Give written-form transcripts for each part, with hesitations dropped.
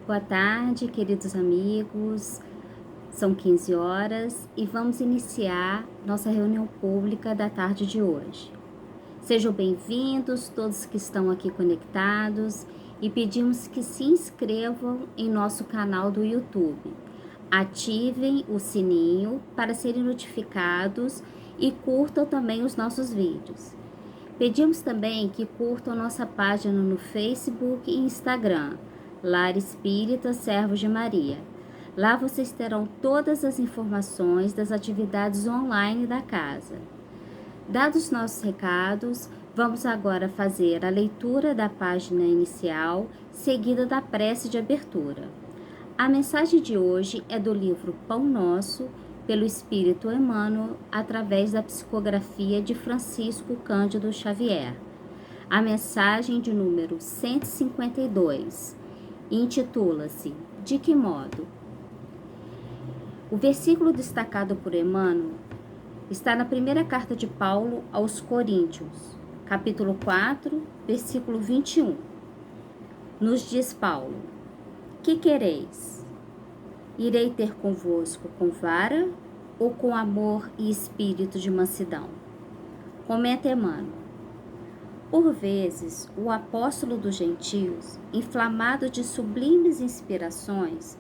Boa tarde, queridos amigos. São 15 horas e vamos iniciar nossa reunião pública da tarde de hoje. Sejam bem-vindos todos que estão aqui conectados e pedimos que se inscrevam em nosso canal do YouTube. Ativem o sininho para serem notificados e curtam também os nossos vídeos. Pedimos também que curtam nossa página no Facebook e Instagram, Lar Espírita Servos de Maria. Lá vocês terão todas as informações das atividades online da casa. Dados nossos recados, vamos agora fazer a leitura da página inicial, seguida da prece de abertura. A mensagem de hoje é do livro Pão Nosso, pelo Espírito Emmanuel, através da psicografia de Francisco Cândido Xavier. A mensagem de número 152 intitula-se De que modo? O versículo destacado por Emmanuel está na primeira carta de Paulo aos Coríntios, capítulo 4, versículo 21. Nos diz Paulo: Que quereis? Irei ter convosco com vara ou com amor e espírito de mansidão? Comenta Emmanuel: Por vezes, o apóstolo dos gentios, inflamado de sublimes inspirações,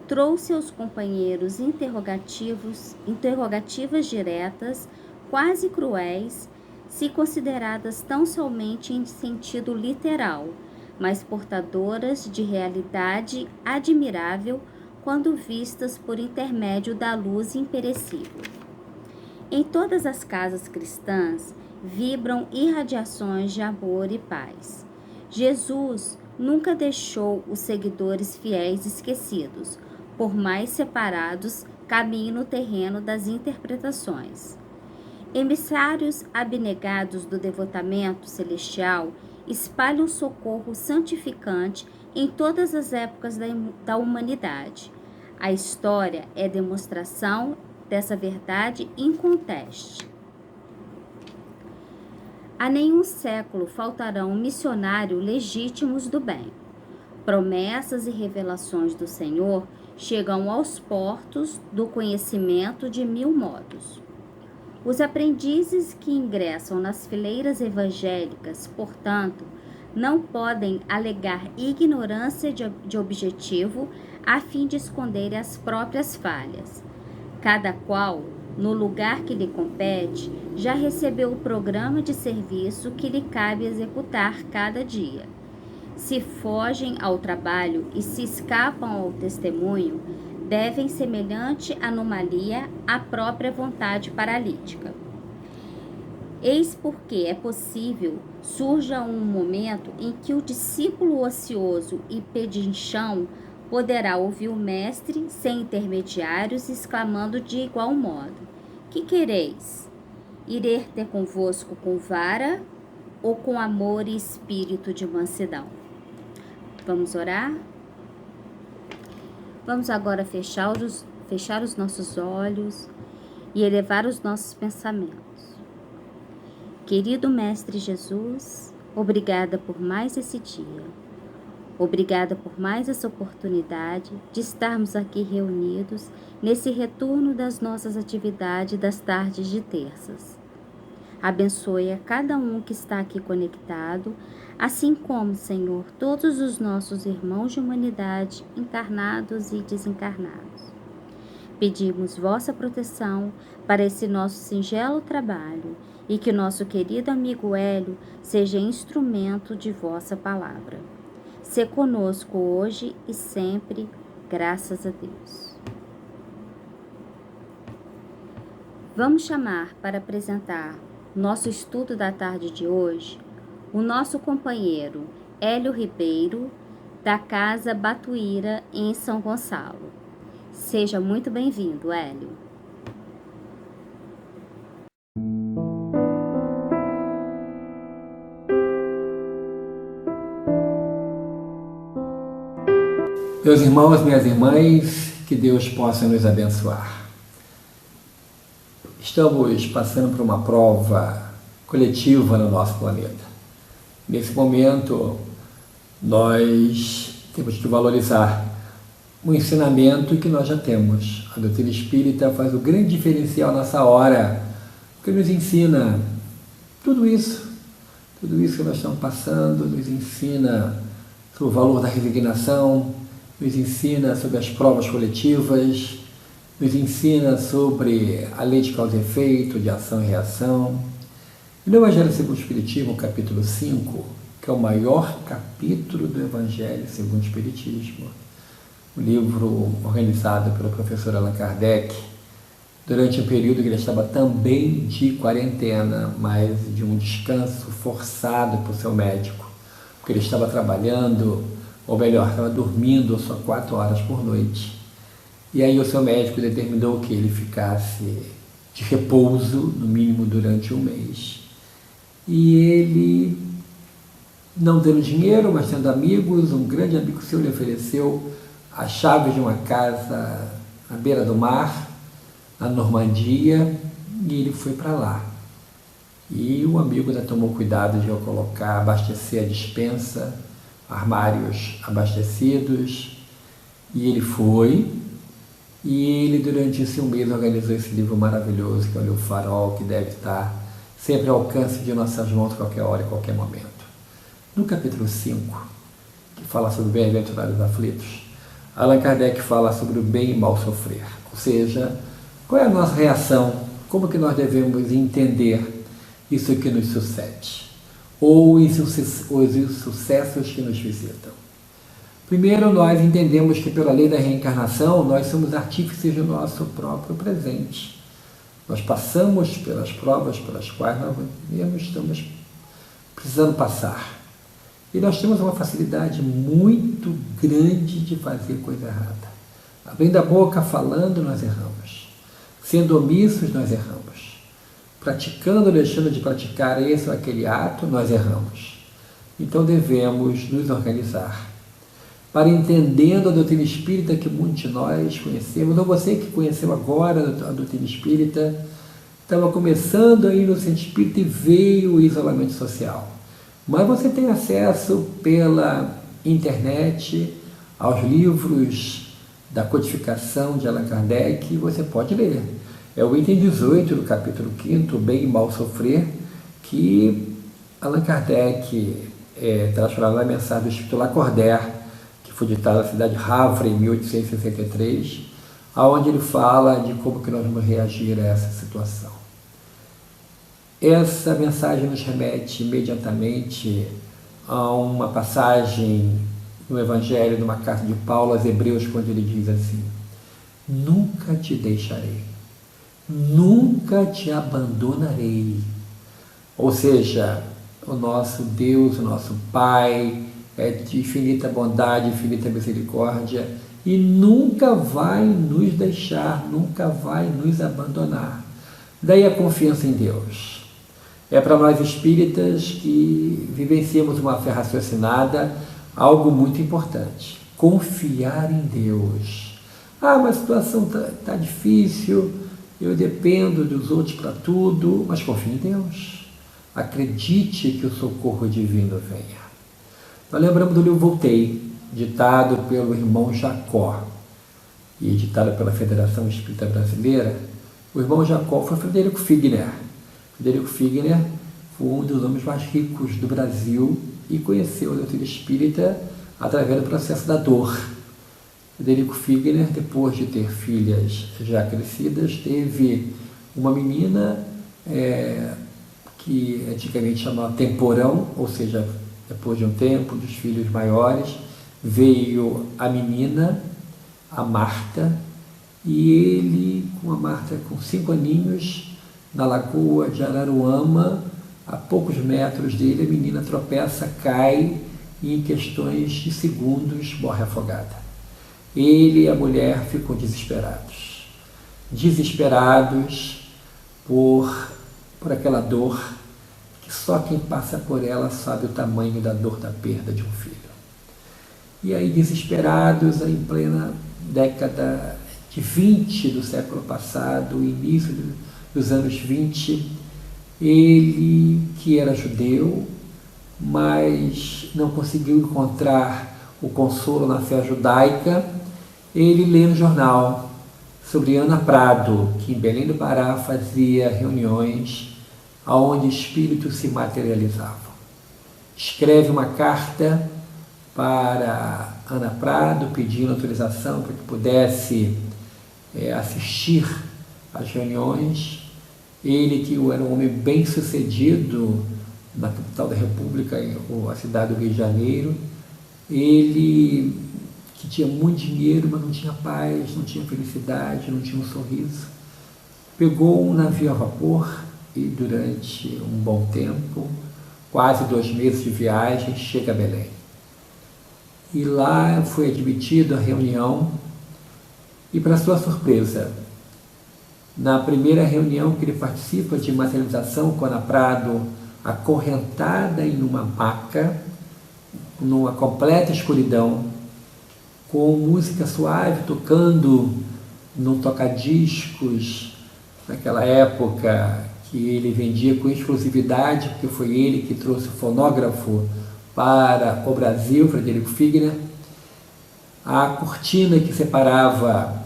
trouxe aos companheiros interrogativas diretas, quase cruéis, se consideradas tão somente em sentido literal, mas portadoras de realidade admirável quando vistas por intermédio da luz imperecível. Em todas as casas cristãs vibram irradiações de amor e paz. Jesus nunca deixou os seguidores fiéis esquecidos, por mais separados caminhem no terreno das interpretações. Emissários abnegados do devotamento celestial espalham socorro santificante em todas as épocas da humanidade. A história é demonstração dessa verdade inconteste. A nenhum século faltarão missionários legítimos do bem. Promessas e revelações do Senhor chegam aos portos do conhecimento de mil modos. Os aprendizes que ingressam nas fileiras evangélicas, portanto, não podem alegar ignorância de objetivo a fim de esconder as próprias falhas. Cada qual, no lugar que lhe compete, já recebeu o programa de serviço que lhe cabe executar cada dia. Se fogem ao trabalho e se escapam ao testemunho, devem semelhante anomalia à própria vontade paralítica. Eis porque é possível surja um momento em que o discípulo ocioso e pedinchão poderá ouvir o mestre sem intermediários exclamando de igual modo: Que quereis? Irei ter convosco com vara ou com amor e espírito de mansidão? Vamos orar? Vamos agora fechar os nossos olhos e elevar os nossos pensamentos. Querido Mestre Jesus, obrigada por mais esse dia. Obrigada por mais essa oportunidade de estarmos aqui reunidos nesse retorno das nossas atividades das tardes de terças. Abençoe a cada um que está aqui conectado, assim como, Senhor, todos os nossos irmãos de humanidade, encarnados e desencarnados. Pedimos vossa proteção para esse nosso singelo trabalho e que nosso querido amigo Hélio seja instrumento de vossa palavra. Sê conosco hoje e sempre, graças a Deus. Vamos chamar para apresentar nosso estudo da tarde de hoje o nosso companheiro Hélio Ribeiro, da Casa Batuíra, em São Gonçalo. Seja muito bem-vindo, Hélio. Meus irmãos, minhas irmãs, que Deus possa nos abençoar. Estamos passando por uma prova coletiva no nosso planeta. Nesse momento, nós temos que valorizar um ensinamento que nós já temos. A doutrina espírita faz o grande diferencial nessa hora, porque nos ensina tudo isso que nós estamos passando, nos ensina sobre o valor da resignação, nos ensina sobre as provas coletivas, nos ensina sobre a lei de causa e efeito, de ação e reação. E no Evangelho segundo o Espiritismo, capítulo 5, que é o maior capítulo do Evangelho segundo o Espiritismo, um livro organizado pelo professor Allan Kardec, durante um período que ele estava também de quarentena, mas de um descanso forçado por seu médico, porque ele estava trabalhando, ou melhor, estava dormindo só 4 horas por noite. E aí o seu médico determinou que ele ficasse de repouso, no mínimo durante 1 mês. E ele, não tendo dinheiro, mas tendo amigos, um grande amigo seu lhe ofereceu a chave de uma casa à beira do mar, na Normandia, e ele foi para lá. E o amigo ainda tomou cuidado de colocar, abastecer a despensa, armários abastecidos, e ele foi, e ele durante esse 1 mês organizou esse livro maravilhoso, que é o Livro Farol, que deve estar sempre ao alcance de nossas mãos, qualquer hora e qualquer momento. No capítulo 5, que fala sobre bem-aventurados aflitos, Allan Kardec fala sobre o bem e mal sofrer, ou seja, qual é a nossa reação, como que nós devemos entender isso que nos sucede, ou os insucessos que nos visitam. Primeiro, nós entendemos que pela lei da reencarnação, nós somos artífices do nosso próprio presente. Nós passamos pelas provas pelas quais nós mesmo estamos precisando passar. E nós temos uma facilidade muito grande de fazer coisa errada. Abrindo a boca, falando, nós erramos. Sendo omissos, nós erramos. Praticando ou deixando de praticar esse ou aquele ato, nós erramos. Então devemos nos organizar para, entendendo a doutrina espírita que muitos de nós conhecemos, ou você que conheceu agora a doutrina espírita, estava começando aí no centro espírita e veio o isolamento social. Mas você tem acesso pela internet aos livros da codificação de Allan Kardec, e você pode ler. É o item 18 do capítulo 5, Bem e Mal Sofrer, que Allan Kardec traz para lá a mensagem do Espírito Lacordaire, que foi ditada na cidade de Havre, em 1863, onde ele fala de como que nós vamos reagir a essa situação. Essa mensagem nos remete imediatamente a uma passagem no Evangelho, numa carta de Paulo aos Hebreus, quando ele diz assim: nunca te deixarei, nunca te abandonarei. Ou seja, o nosso Deus, o nosso Pai, é de infinita bondade, infinita misericórdia, e nunca vai nos deixar, nunca vai nos abandonar. Daí a confiança em Deus. É para nós espíritas que vivenciamos uma fé raciocinada algo muito importante: confiar em Deus. Mas a situação está difícil, eu dependo dos outros para tudo, mas confie em Deus. Acredite que o socorro divino venha. Nós lembramos do livro Voltei, ditado pelo irmão Jacó e editado pela Federação Espírita Brasileira. O irmão Jacó foi Frederico Figner. Frederico Figner foi um dos homens mais ricos do Brasil e conheceu a doutrina espírita através do processo da dor. Frederico Figner, depois de ter filhas já crescidas, teve uma menina que antigamente chamava Temporão, ou seja, depois de um tempo dos filhos maiores, veio a menina, a Marta, e ele, com a Marta com 5 aninhos, na lagoa de Araruama, a poucos metros dele, a menina tropeça, cai e em questões de segundos morre afogada. Ele e a mulher ficam desesperados por aquela dor que só quem passa por ela sabe o tamanho da dor da perda de um filho. E aí, desesperados, em plena década de 20 do século passado, início dos anos 20, ele, que era judeu, mas não conseguiu encontrar o consolo na fé judaica, ele lê no jornal sobre Ana Prado, que em Belém do Pará fazia reuniões onde espíritos se materializavam. Escreve uma carta para Ana Prado pedindo autorização para que pudesse assistir às reuniões. Ele, que era um homem bem sucedido na capital da República, a cidade do Rio de Janeiro, ele que tinha muito dinheiro, mas não tinha paz, não tinha felicidade, não tinha um sorriso, pegou um navio a vapor e durante um bom tempo, quase 2 meses de viagem, chega a Belém. E lá foi admitido à reunião e, para sua surpresa, na primeira reunião que ele participa de materialização com Ana Prado, acorrentada em uma maca, numa completa escuridão, com música suave tocando no toca-discos, naquela época que ele vendia com exclusividade, porque foi ele que trouxe o fonógrafo para o Brasil, Frederico Figner. A cortina que separava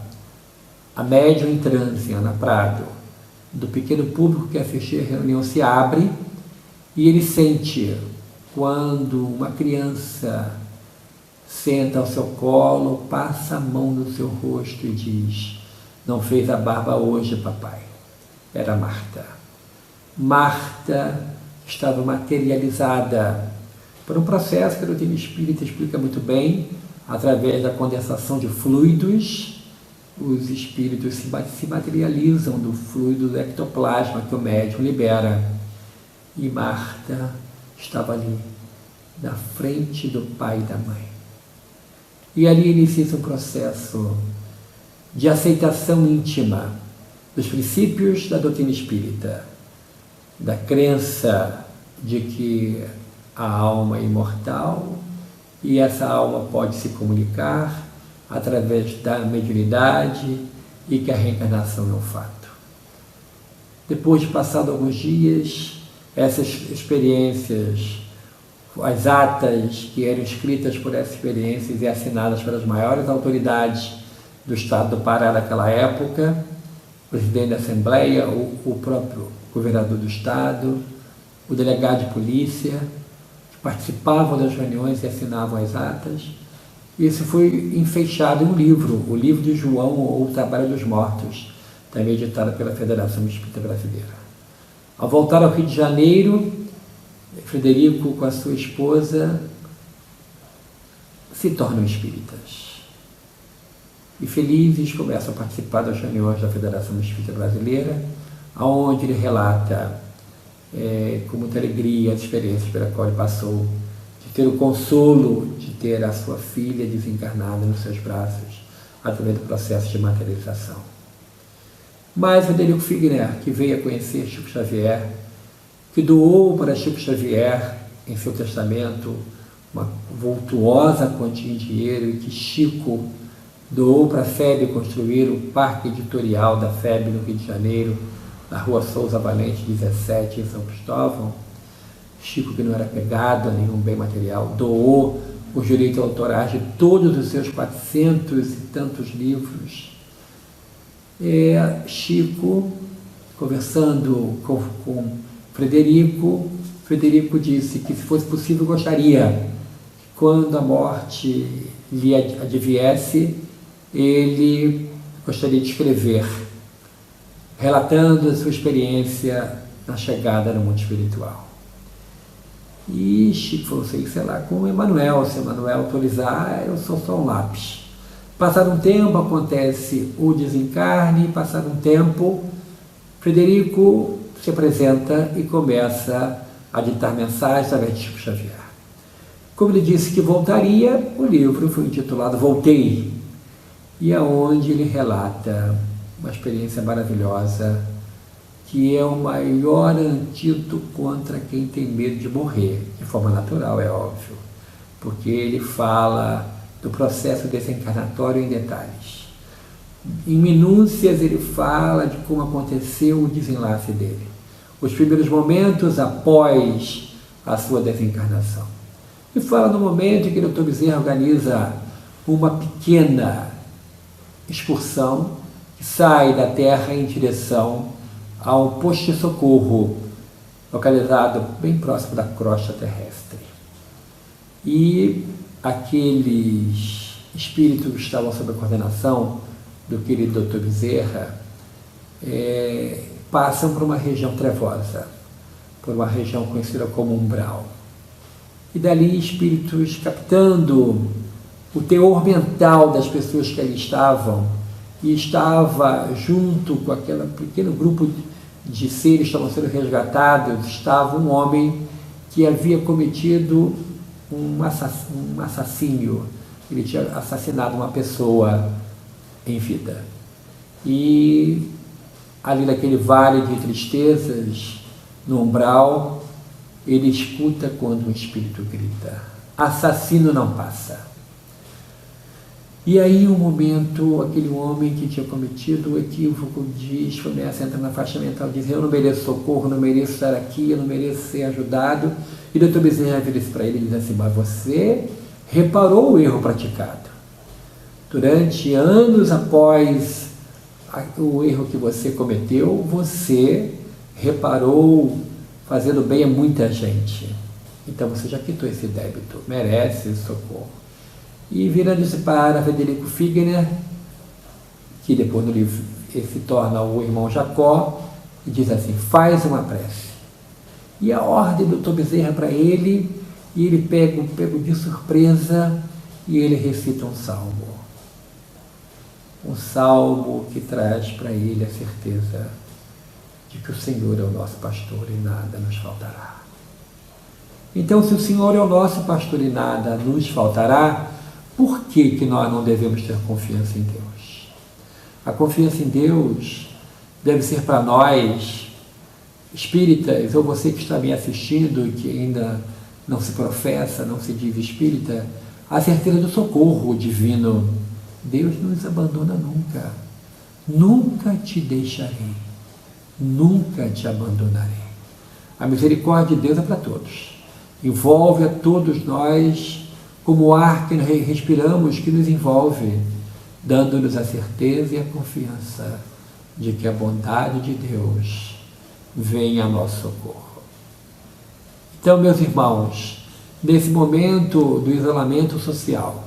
a médium em transe, Ana Prado, do pequeno público que assistia a reunião se abre e ele sente quando uma criança senta ao seu colo, passa a mão no seu rosto e diz: "Não fez a barba hoje, papai." Era Marta. Marta estava materializada por um processo que a doutrina espírita explica muito bem. Através da condensação de fluidos, os espíritos se materializam do fluido do ectoplasma que o médium libera. E Marta estava ali, na frente do pai e da mãe. E ali inicia um processo de aceitação íntima dos princípios da doutrina espírita, da crença de que a alma é imortal e essa alma pode se comunicar através da mediunidade e que a reencarnação é um fato. Depois de passado alguns dias, essas experiências, as atas que eram escritas por essas experiências e assinadas pelas maiores autoridades do Estado do Pará naquela época, o presidente da Assembleia, o próprio governador do Estado, o delegado de polícia, que participavam das reuniões e assinavam as atas. Isso foi enfeixado em um livro, o Livro de João, ou O Trabalho dos Mortos, também editado pela Federação Espírita Brasileira. Ao voltar ao Rio de Janeiro, Frederico, com a sua esposa, se tornam espíritas. E felizes começam a participar das reuniões da Federação Espírita Brasileira, onde ele relata com muita alegria as experiências pela qual ele passou, de ter o consolo de ter a sua filha desencarnada nos seus braços, através do processo de materialização. Mas Frederico Figner, que veio a conhecer Chico Xavier, que doou para Chico Xavier, em seu testamento, uma vultuosa quantia em dinheiro, e que Chico doou para a FEB construir o Parque Editorial da FEB no Rio de Janeiro, na Rua Souza Valente, 17, em São Cristóvão. Chico, que não era pegado a nenhum bem material, doou os direitos autorais de todos os seus 400 e tantos livros. Chico, conversando com Frederico disse que, se fosse possível, gostaria que, quando a morte lhe adviesse, ele gostaria de escrever, relatando a sua experiência na chegada no mundo espiritual. E Chico falou assim, sei lá, com o Emmanuel, se o Emmanuel autorizar, eu sou só um lápis. Passado um tempo, acontece o desencarne, passado um tempo, Frederico se apresenta e começa a ditar mensagens através de Chico Xavier. Como ele disse que voltaria, o livro foi intitulado Voltei, e é onde ele relata uma experiência maravilhosa, que é o maior antídoto contra quem tem medo de morrer, de forma natural, é óbvio, porque ele fala do processo desencarnatório em detalhes. Em minúcias ele fala de como aconteceu o desenlace dele, os primeiros momentos após a sua desencarnação. E fala no momento em que o Dr. Bezerra organiza uma pequena excursão que sai da Terra em direção a um posto de socorro localizado bem próximo da crosta terrestre. E aqueles espíritos que estavam sob a coordenação do querido Dr. Bezerra passam por uma região trevosa, por uma região conhecida como umbral. E dali espíritos captando o teor mental das pessoas que ali estavam, e estava junto com aquele pequeno grupo de seres que estavam sendo resgatados, estava um homem que havia cometido um assassínio. Ele tinha assassinado uma pessoa em vida. E ali naquele vale de tristezas, no umbral, ele escuta quando um espírito grita: assassino não passa. E aí, um momento, aquele homem que tinha cometido o equívoco diz, começa a entrar na faixa mental, diz: eu não mereço socorro, não mereço estar aqui, eu não mereço ser ajudado. E o Dr. Bezerra vira isso para ele e diz assim: mas você reparou o erro praticado. Durante anos após o erro que você cometeu, você reparou fazendo bem a muita gente. Então você já quitou esse débito, merece esse socorro. E virando-se para Frederico Figner, que depois no livro se torna o irmão Jacó, e diz assim: faz uma prece. E a ordem do Dr. Bezerra para ele, e ele pega de surpresa, e ele recita um salmo. Um salmo que traz para ele a certeza de que o Senhor é o nosso pastor e nada nos faltará. Então, se o Senhor é o nosso pastor e nada nos faltará, por que nós não devemos ter confiança em Deus? A confiança em Deus deve ser para nós, espíritas, ou você que está me assistindo e que ainda não se professa, não se diz espírita, a certeza do socorro divino. Deus não nos abandona nunca. Nunca te deixarei. Nunca te abandonarei. A misericórdia de Deus é para todos. Envolve a todos nós como o ar que respiramos, que nos envolve, dando-nos a certeza e a confiança de que a bondade de Deus vem a nosso socorro. Então, meus irmãos, nesse momento do isolamento social,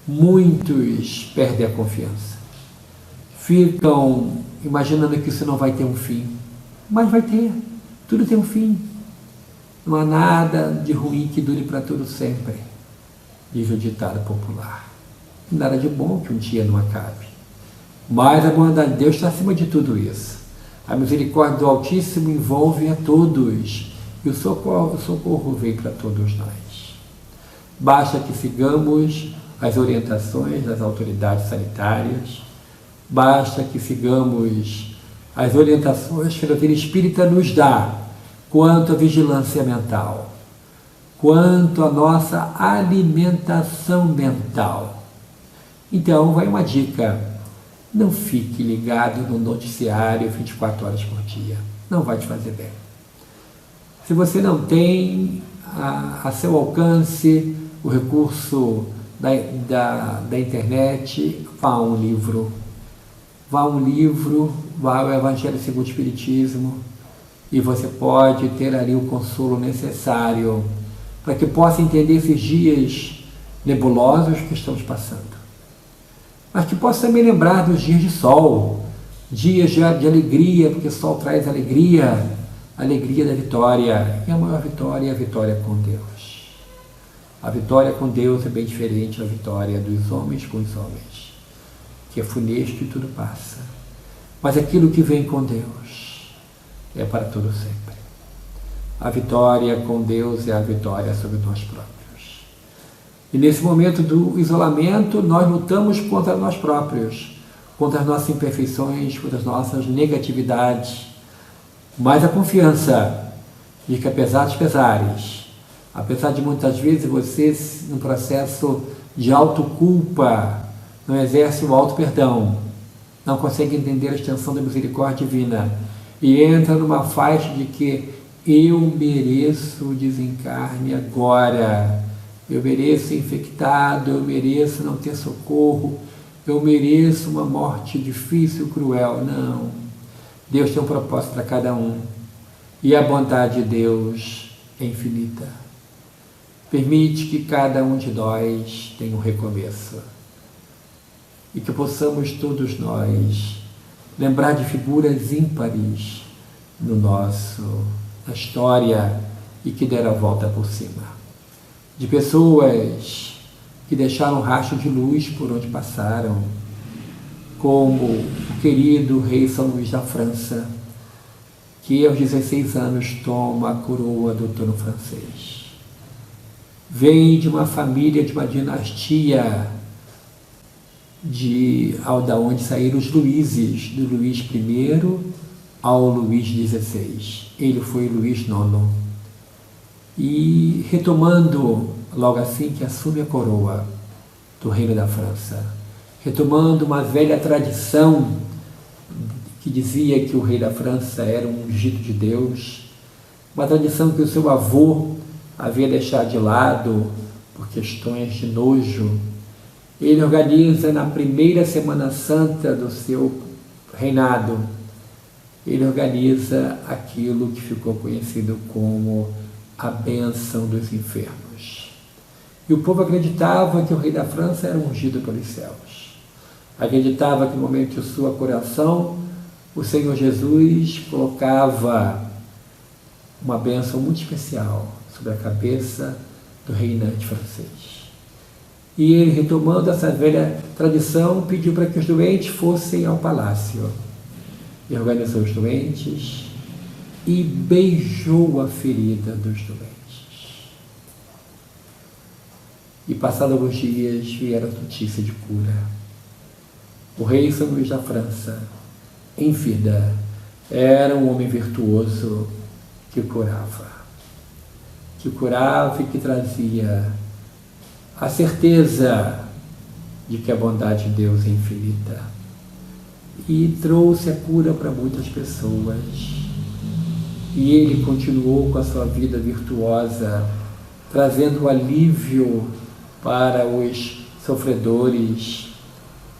muitos perdem a confiança. Ficam imaginando que isso não vai ter um fim. Mas vai ter. Tudo tem um fim. Não há nada de ruim que dure para todo sempre, diz o ditado popular. Nada de bom que um dia não acabe. Mas a bondade de Deus está acima de tudo isso. A misericórdia do Altíssimo envolve a todos. E o socorro vem para todos nós. Basta que sigamos as orientações das autoridades sanitárias. Basta que sigamos as orientações que a doutrina espírita nos dá quanto à vigilância mental, quanto à nossa alimentação mental. Então, vai uma dica: não fique ligado no noticiário 24 horas por dia. Não vai te fazer bem. Se você não tem a seu alcance o recurso da internet, vá a um livro. Vá ao Evangelho segundo o Espiritismo, e você pode ter ali o consolo necessário para que possa entender esses dias nebulosos que estamos passando. Mas que possa também lembrar dos dias de sol, dias de alegria, porque o sol traz alegria, alegria da vitória. E a maior vitória é a vitória com Deus. A vitória com Deus é bem diferente da vitória dos homens com os homens, que é funesto e tudo passa. Mas aquilo que vem com Deus é para todo sempre. A vitória com Deus é a vitória sobre nós próprios. E nesse momento do isolamento, nós lutamos contra nós próprios, contra as nossas imperfeições, contra as nossas negatividades. Mas a confiança de que, apesar dos pesares, apesar de muitas vezes você, num processo de autoculpa, não exerce o auto-perdão, não consegue entender a extensão da misericórdia divina e entra numa faixa de que eu mereço o desencarne agora, eu mereço ser infectado, eu mereço não ter socorro, eu mereço uma morte difícil, cruel. Não. Deus tem um propósito para cada um. E a bondade de Deus é infinita. Permite que cada um de nós tenha um recomeço. E que possamos todos nós lembrar de figuras ímpares na história e que deram a volta por cima. De pessoas que deixaram rastro de luz por onde passaram, como o querido rei São Luís da França, que aos 16 anos toma a coroa do trono francês. Vem de uma família, de uma dinastia da onde saíram os Luíses, do Luís I ao Luís XVI. Ele foi Luís IX. E retomando, logo assim que assume a coroa do reino da França, retomando uma velha tradição que dizia que o rei da França era um ungido de Deus, uma tradição que o seu avô havia deixado de lado por questões de nojo. Ele organiza na primeira Semana Santa do seu reinado, ele organiza aquilo que ficou conhecido como a bênção dos enfermos. E o povo acreditava que o rei da França era ungido pelos céus. Acreditava que no momento de sua curação, o Senhor Jesus colocava uma bênção muito especial sobre a cabeça do reinante francês. E ele, retomando essa velha tradição, pediu para que os doentes fossem ao palácio. E organizou os doentes e beijou a ferida dos doentes. E passados alguns dias vieram notícia de cura. O rei São Luís da França, em vida, era um homem virtuoso que curava e que trazia a certeza de que a bondade de Deus é infinita. E trouxe a cura para muitas pessoas. E ele continuou com a sua vida virtuosa, trazendo alívio para os sofredores,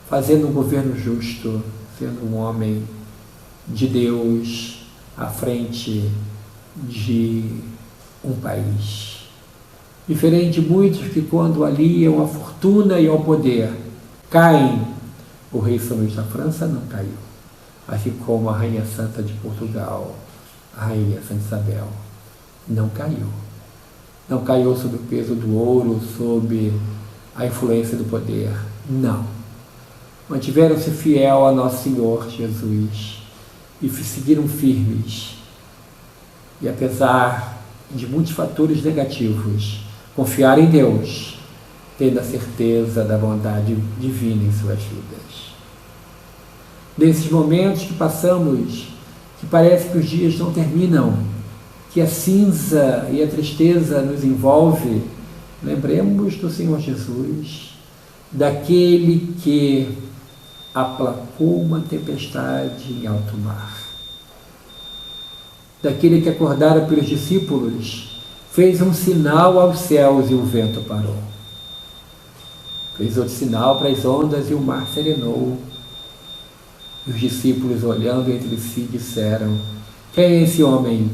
fazendo um governo justo, sendo um homem de Deus à frente de um país. Diferente de muitos que, quando aliam a fortuna e ao poder, caem. O rei São Luís da França não caiu, assim como a Rainha Santa de Portugal, a Rainha Santa Isabel, não caiu. Não caiu sob o peso do ouro, sob a influência do poder. Não. Mantiveram-se fiel a Nosso Senhor Jesus e seguiram firmes. E apesar de muitos fatores negativos, confiar em Deus, tendo a certeza da bondade divina em suas vidas. Nesses momentos que passamos, que parece que os dias não terminam, que a cinza e a tristeza nos envolve, lembremos do Senhor Jesus, daquele que aplacou uma tempestade em alto mar, daquele que, acordado pelos discípulos, fez um sinal aos céus e o vento parou. Fez outro sinal para as ondas e o mar serenou. E os discípulos, olhando entre si, disseram: quem é esse homem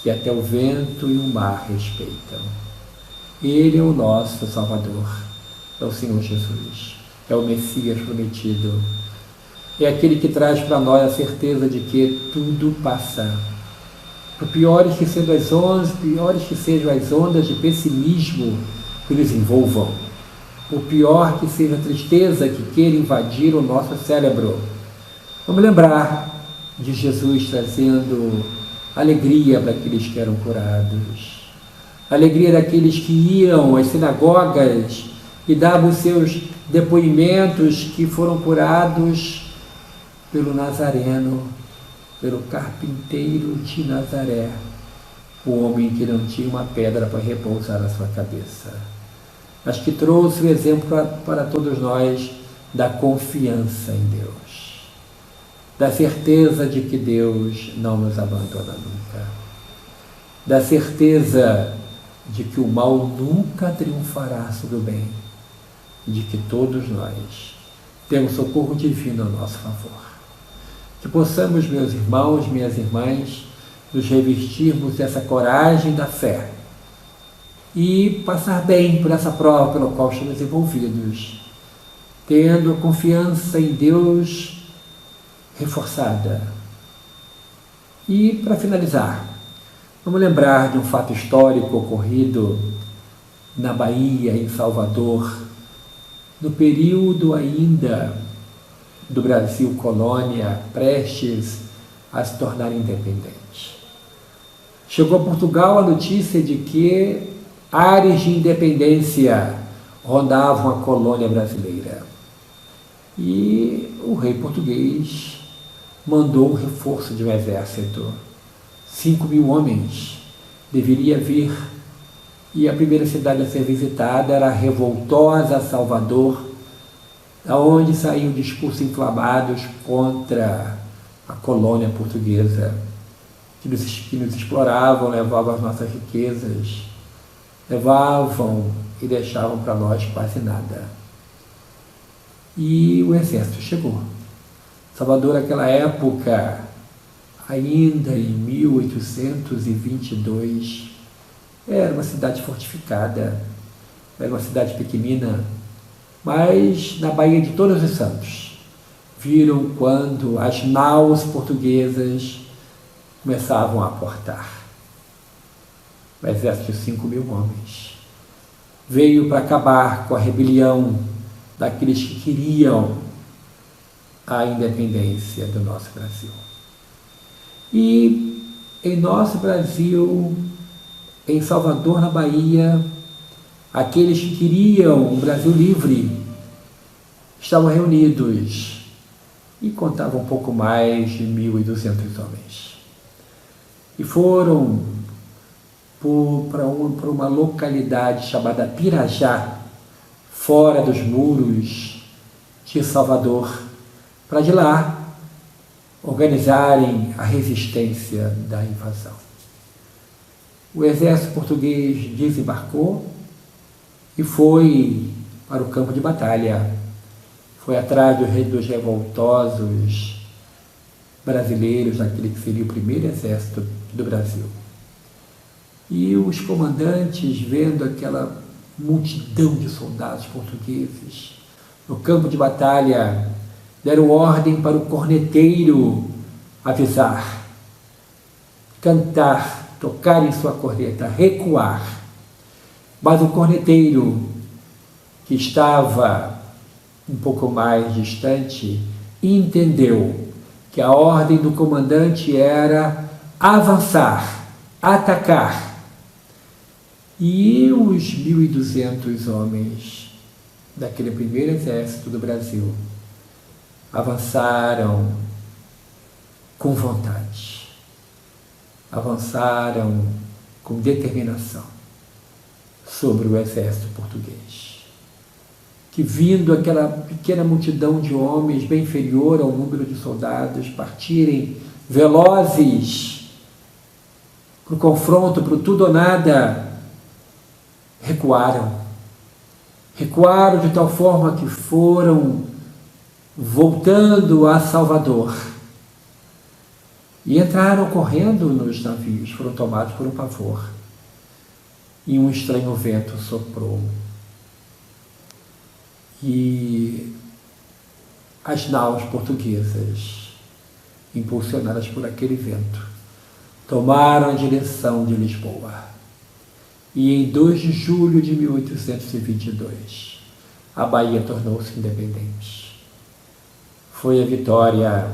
que até o vento e o mar respeitam? Ele é o nosso Salvador, é o Senhor Jesus, é o Messias prometido. É aquele que traz para nós a certeza de que tudo passa. Por piores que sejam as ondas de pessimismo que nos envolvam, por pior que seja a tristeza que queira invadir o nosso cérebro, vamos lembrar de Jesus trazendo alegria para aqueles que eram curados, alegria daqueles que iam às sinagogas e davam os seus depoimentos que foram curados pelo Nazareno, pelo carpinteiro de Nazaré, o homem que não tinha uma pedra para repousar na sua cabeça, mas que trouxe o exemplo para todos nós da confiança em Deus, da certeza de que Deus não nos abandona nunca, da certeza de que o mal nunca triunfará sobre o bem, de que todos nós temos socorro divino a nosso favor. Que possamos, meus irmãos, minhas irmãs, nos revestirmos dessa coragem da fé e passar bem por essa prova pela qual estamos envolvidos, tendo a confiança em Deus reforçada. E, para finalizar, vamos lembrar de um fato histórico ocorrido na Bahia, em Salvador, no período ainda do Brasil colônia, prestes a se tornar independente. Chegou a Portugal a notícia de que ares de independência rondavam a colônia brasileira. E o rei português mandou um reforço de um exército. 5.000 homens deveria vir. E a primeira cidade a ser visitada era a revoltosa Salvador, aonde saíam discursos inflamados contra a colônia portuguesa, que nos exploravam, levavam as nossas riquezas, levavam e deixavam para nós quase nada. E o exército chegou. Salvador, naquela época, ainda em 1822, era uma cidade fortificada, era uma cidade pequenina, mas na Baía de Todos os Santos, viram quando as naus portuguesas começavam a aportar. O exército de 5.000 homens veio para acabar com a rebelião daqueles que queriam a independência do nosso Brasil. E em nosso Brasil, em Salvador, na Bahia, aqueles que queriam um Brasil livre estavam reunidos e contavam um pouco mais de 1.200 homens. E foram para uma localidade chamada Pirajá, fora dos muros de Salvador, para de lá organizarem a resistência da invasão. O exército português desembarcou e foi para o campo de batalha. Foi atrás dos revoltosos brasileiros, daquele que seria o primeiro exército do Brasil. E os comandantes, vendo aquela multidão de soldados portugueses no campo de batalha, deram ordem para o corneteiro avisar, cantar, tocar em sua corneta, recuar. Mas o corneteiro, que estava um pouco mais distante, entendeu que a ordem do comandante era avançar, atacar. E os 1.200 homens daquele primeiro exército do Brasil avançaram com vontade, avançaram com determinação sobre o exército português, que, vindo aquela pequena multidão de homens bem inferior ao número de soldados, partirem velozes para o confronto, para o tudo ou nada, recuaram de tal forma que foram voltando a Salvador e entraram correndo nos navios, foram tomados por um pavor. E um estranho vento soprou. E as naus portuguesas, impulsionadas por aquele vento, tomaram a direção de Lisboa. E em 2 de julho de 1822, a Bahia tornou-se independente. Foi a vitória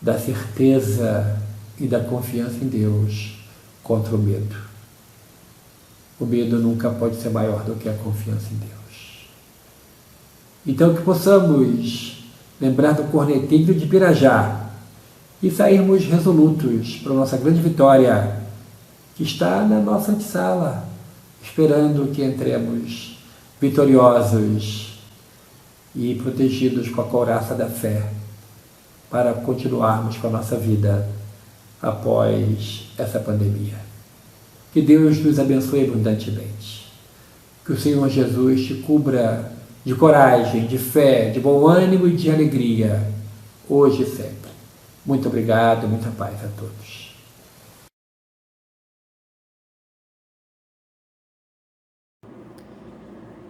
da certeza e da confiança em Deus contra o medo. O medo nunca pode ser maior do que a confiança em Deus. Então, que possamos lembrar do corneteiro de Pirajá e sairmos resolutos para a nossa grande vitória, que está na nossa antessala, esperando que entremos vitoriosos e protegidos com a couraça da fé, para continuarmos com a nossa vida após essa pandemia. Que Deus nos abençoe abundantemente. Que o Senhor Jesus te cubra de coragem, de fé, de bom ânimo e de alegria, hoje e sempre. Muito obrigado, muita paz a todos.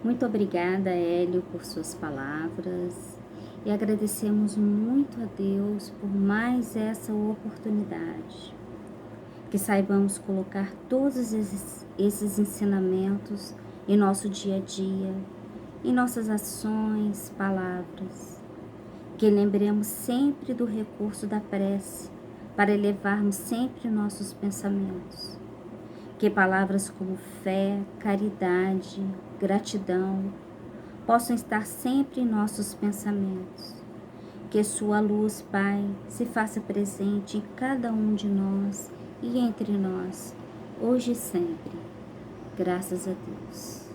Muito obrigada, Hélio, por suas palavras e agradecemos muito a Deus por mais essa oportunidade. Que saibamos colocar todos esses ensinamentos em nosso dia a dia, em nossas ações, palavras. Que lembremos sempre do recurso da prece para elevarmos sempre nossos pensamentos. Que palavras como fé, caridade, gratidão possam estar sempre em nossos pensamentos. Que sua luz, Pai, se faça presente em cada um de nós e entre nós, hoje e sempre. Graças a Deus.